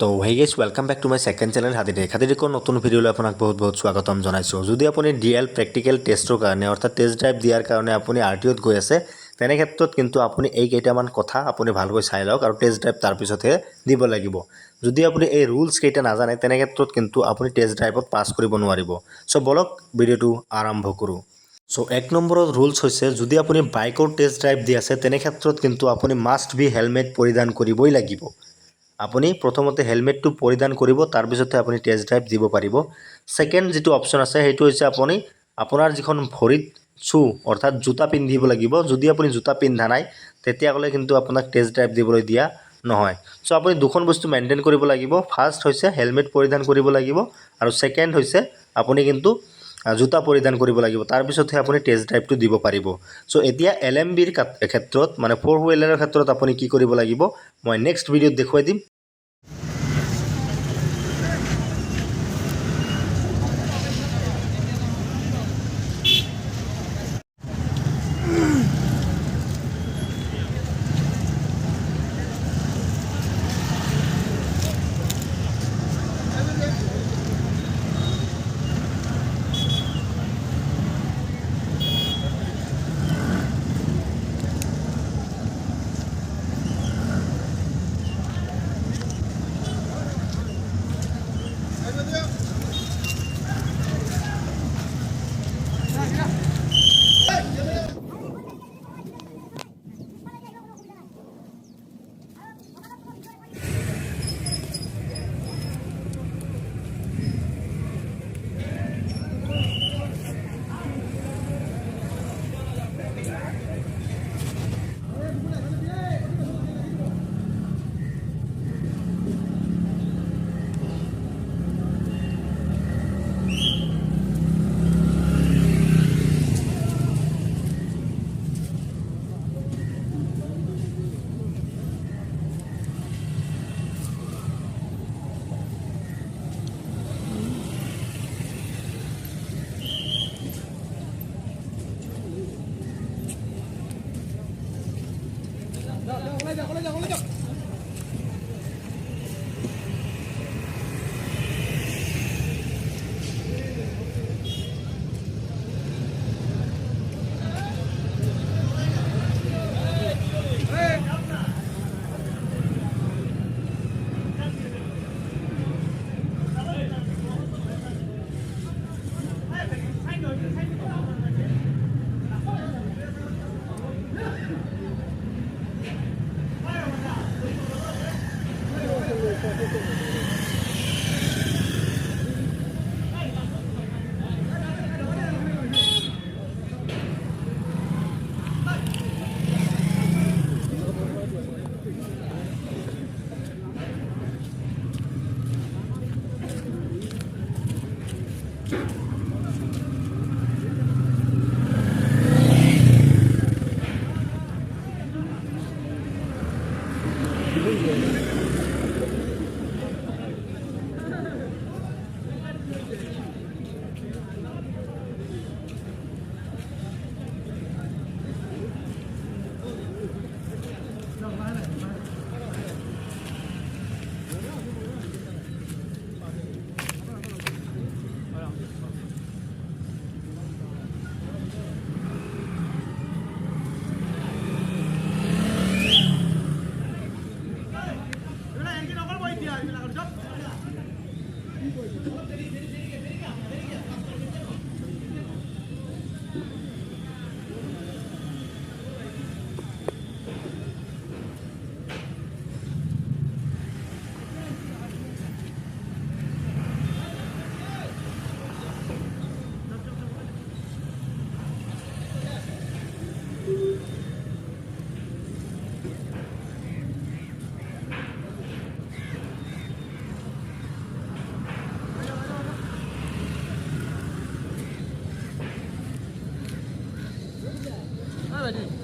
তো hey guys welcome back to my second channel হাতীদেকৰ নতুন ভিডিঅ'লৈ আপোনাক বহুত বহুত স্বাগতম জনাইছোঁ। যদি আপুনি ডিএল প্ৰেক্টিকেল টেষ্টৰ কাৰণে অৰ্থাৎ টেষ্ট ড্ৰাইভ দিয়াৰ কাৰণে আপুনি RTOত গৈ আছে, তেনে ক্ষেত্ৰত কিন্তু আপুনি এই কেইটামান কথা আপুনি ভালকৈ চাই লওক আৰু টেষ্ট ড্ৰাইভ তাৰপিছতহে দিব লাগিব। যদি আপুনি এই ৰুলছ কেইটা নাজানে তেনে ক্ষেত্ৰত কিন্তু আপুনি টেষ্ট ড্ৰাইভত পাছ কৰিব নোৱাৰিব। চ' বলক ভিডিঅ'টো আৰম্ভ কৰোঁ। চ' 1 নম্বৰৰ ৰুলছ হৈছে, যদি আপুনি বাইকৰ টেষ্ট ড্ৰাইভ দি আছে তেনে ক্ষেত্ৰত কিন্তু আপুনি মাষ্ট বি হেলমেট পৰিধান কৰিবই লাগিব। আপুনি প্ৰথমতে হেলমেটটো পৰিধান কৰিব, তাৰপিছতহে আপুনি টেষ্ট ড্ৰাইভ দিব পাৰিব। ছেকেণ্ড যিটো অপশ্যন আছে সেইটো হৈছে আপুনি আপোনাৰ যিখন ভৰিত শ্বু অৰ্থাৎ জোতা পিন্ধিব লাগিব। যদি আপুনি জোতা পিন্ধা নাই তেতিয়াহ'লে কিন্তু আপোনাক টেষ্ট ড্ৰাইভ দিবলৈ দিয়া নহয়। চ' আপুনি দুখন বস্তু মেইনটেইন কৰিব লাগিব। ফাৰ্ষ্ট হৈছে হেলমেট পৰিধান কৰিব লাগিব আৰু ছেকেণ্ড হৈছে আপুনি কিন্তু জোতা পৰিধান কৰিব লাগিব, তাৰপিছতহে আপুনি টেষ্ট ড্ৰাইভটো দিব পাৰিব। চ' এতিয়া LMBৰ ক্ষেত্ৰত মানে 4 হুইলাৰৰ ক্ষেত্ৰত আপুনি কি কৰিব লাগিব মই নেক্সট ভিডিঅ'ত দেখুৱাই দিম। Ready?